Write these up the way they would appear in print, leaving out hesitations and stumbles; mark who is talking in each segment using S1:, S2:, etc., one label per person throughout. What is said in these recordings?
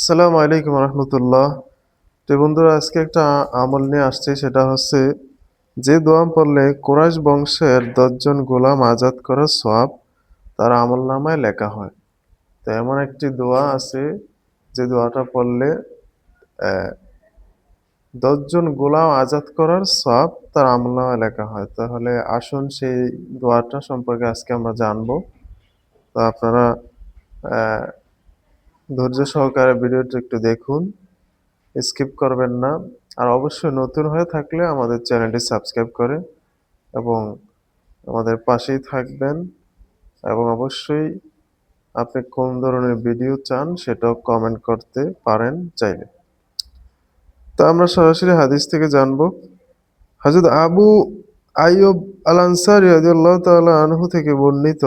S1: আসসালামু আলাইকুম রহমতুল্লাহ। তো বন্ধুরা, আজকে একটা আমল নিয়ে আসছে, সেটা হচ্ছে যে দোয়া পড়লে কুরাইশ বংশের 10 জন গোলাম আজাদ করার সওয়াব তার আমল নামায় লেখা হয়। তো এমন একটি দোয়া আছে যে দোয়াটা পড়লে 10 জন গোলাম আজাদ করার সওয়াব তার আমল নামায় লেখা হয়। তাহলে আসুন সেই দোয়াটা সম্পর্কে আজকে আমরা জানবো। তো আপনারা আহ, ধৈর্য সহকারে ভিডিওটি একটু দেখুন, স্কিপ করবেন না। আর অবশ্যই নতুন হয়ে থাকলে আমাদের চ্যানেলটি সাবস্ক্রাইব করে এবং আমাদের পাশেই থাকবেন। এবং অবশ্যই আপনি কোন ধরনের ভিডিও চান সেটাও কমেন্ট করতে পারেন চাইলে। তো আমরা সরাসরি হাদিস থেকে জানবো। হযরত আবু আইয়ুব আল আনসারী রাদিয়াল্লাহু তাআলা আনহু থেকে বর্ণিত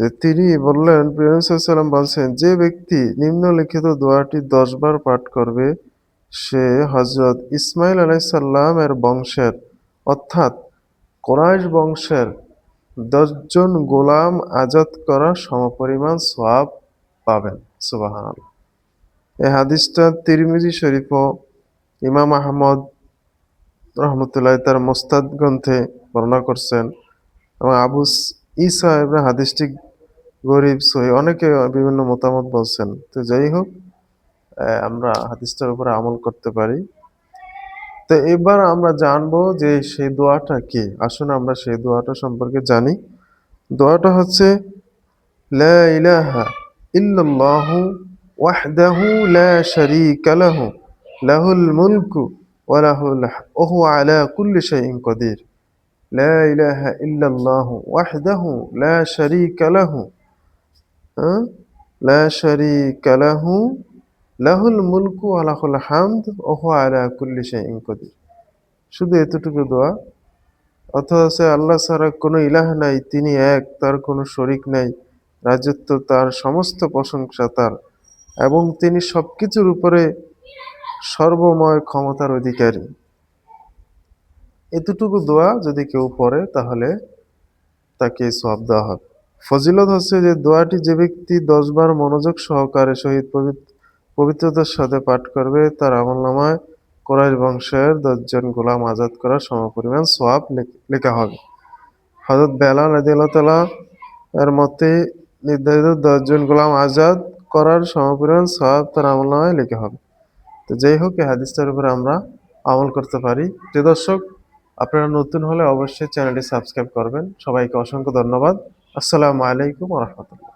S1: যে তিনি বললেন, প্রিয় নবী সাল্লাল্লাহু আলাইহি ওয়াসাল্লাম বলছেন, যে ব্যক্তি নিম্নলিখিত দোয়াটি 10 বার পাঠ করবে সে হযরত ইসমাঈল আলাইহিস সালামের বংশের অর্থাৎ কুরাইশ বংশের 10 জন গোলাম আজাদ করা সমপরিমাণ সওয়াব পাবেন। সুবহানাল্লাহ। এই হাদিসটা তিরমিজি শরীফ ও ইমাম আহমদ রহমতুল্লাহ তার মুসনাদ গ্রন্থে বর্ণনা করছেন এবং আবু ঈসা ইবনে হাদিসটি গরীব সহিহ, অনেকে বিভিন্ন মতামত বলছেন। তো যাই হোক, আমরা হাদিসটার উপরে আমল করতে পারি। তো এবার আমরা জানবো যে সেই দোয়াটা কি। আসুন আমরা সেই দোয়াটা সম্পর্কে জানি। দোয়াটা হচ্ছে লা ইলাহা ইল্লাল্লাহু ওয়াহদাহু লা শারীকা লাহু লাহুল মুলকু ওয়া হুয়া আলা কুল্লি শাইইন কাদির। লা ইলাহা ইল্লাল্লাহু ওয়াহদাহু লা শারীকা লাহু হ্যাঁ লা শারীকা লাহু লাহুল মুলকু ওয়া লাহুল হামদ ওয়া হুয়া আলা কুল্লি শাইইন কাদির। শুধু এতটুকু দোয়া। অথবা হচ্ছে আল্লাহ ছাড়া কোনো ইলাহ নাই, তিনি এক, তার কোনো শরিক নাই, রাজত্ব তার, সমস্ত প্রশংসা তার, এবং তিনি সবকিছুর উপরে সর্বময় ক্ষমতার অধিকারী। এতটুকু দোয়া যদি কেউ পড়ে তাহলে তাকে সওয়াব দেওয়া হবে। ফজিলত হচ্ছে যে দোয়াটি যে ব্যক্তি 10 বার মনোযোগ সহকারে সহিত পবিত্রতার সাথে পাঠ করবে তার আমলনামায় কুরাইশ বংশের 10 জন গোলাম আজাদ করার সমপরিমাণ সওয়াব লেখা হবে। হযরত বেলাল রাদিয়াল্লাহু তাআলা এর মতে নির্ধারিত 10 জন গোলাম আজাদ করার সমপরিমাণ সওয়াব তার আমলনামায় লেখা হবে। তো যাই হোক, এই হাদিসটার উপরে আমরা আমল করতে পারি। প্রিয় দর্শক, আপনারা নতুন হলে অবশ্যই চ্যানেলটি সাবস্ক্রাইব করবেন। সবাইকে অসংখ্য ধন্যবাদ। আসসালামু আলাইকুম ওয়া রাহমাতুল্লাহ।